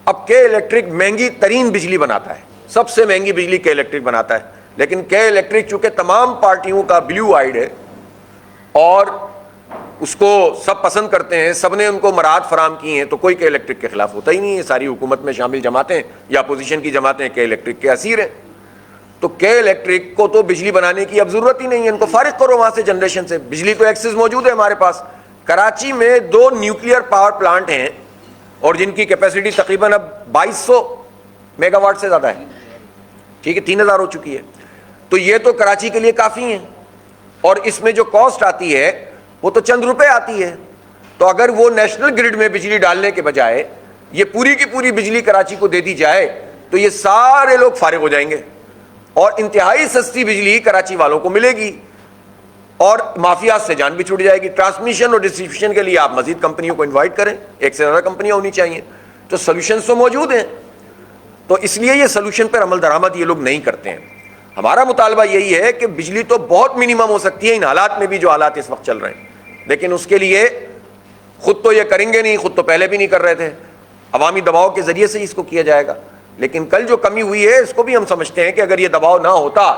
اب کے الیکٹرک مہنگی ترین بجلی بناتا ہے، سب سے مہنگی بجلی کے الیکٹرک بناتا ہے، لیکن کے الیکٹرک چونکہ تمام پارٹیوں کا بلیو آئیڈ ہے اور اس کو سب پسند کرتے ہیں، سب نے ان کو مراعات فراہم کی ہیں، تو کوئی کے الیکٹرک کے خلاف ہوتا ہی نہیں ہے. ساری حکومت میں شامل جماعتیں یا اپوزیشن کی جماعتیں کے الیکٹرک کے اسیر ہیں. تو کے الیکٹرک کو تو بجلی بنانے کی اب ضرورت ہی نہیں ہے، ان کو فارغ کرو وہاں سے جنریشن سے. بجلی تو ایکسس موجود ہے ہمارے پاس. کراچی میں 2 نیوکلیئر پاور پلانٹ ہیں اور جن کی کیپیسٹی تقریباً اب 2200 میگا واٹ سے زیادہ ہے، ٹھیک ہے، 3000 ہو چکی ہے. تو یہ تو کراچی کے لیے کافی ہیں، اور اس میں جو کاسٹ آتی ہے وہ تو چند روپے آتی ہے. تو اگر وہ نیشنل گرڈ میں بجلی ڈالنے کے بجائے یہ پوری کی پوری بجلی کراچی کو دے دی جائے تو یہ سارے لوگ فارغ ہو جائیں گے اور انتہائی سستی بجلی کراچی والوں کو ملے گی اور مافیات سے جان بھی چھوٹ جائے گی. ٹرانسمیشن اور ڈسٹریبیوشن کے لیے آپ مزید کمپنیوں کو انوائٹ کریں، ایک سے زیادہ کمپنیاں ہونی چاہیے. تو سولوشنز تو موجود ہیں، تو اس لیے یہ سولوشن پر عمل درآمد یہ لوگ نہیں کرتے ہیں. ہمارا مطالبہ یہی ہے کہ بجلی تو بہت منیمم ہو سکتی ہے ان حالات میں بھی جو حالات اس وقت چل رہے ہیں، لیکن اس کے لیے خود تو یہ کریں گے نہیں، خود تو پہلے بھی نہیں کر رہے تھے، عوامی دباؤ کے ذریعے سے اس کو کیا جائے گا. لیکن کل جو کمی ہوئی ہے اس کو بھی ہم سمجھتے ہیں کہ اگر یہ دباؤ نہ ہوتا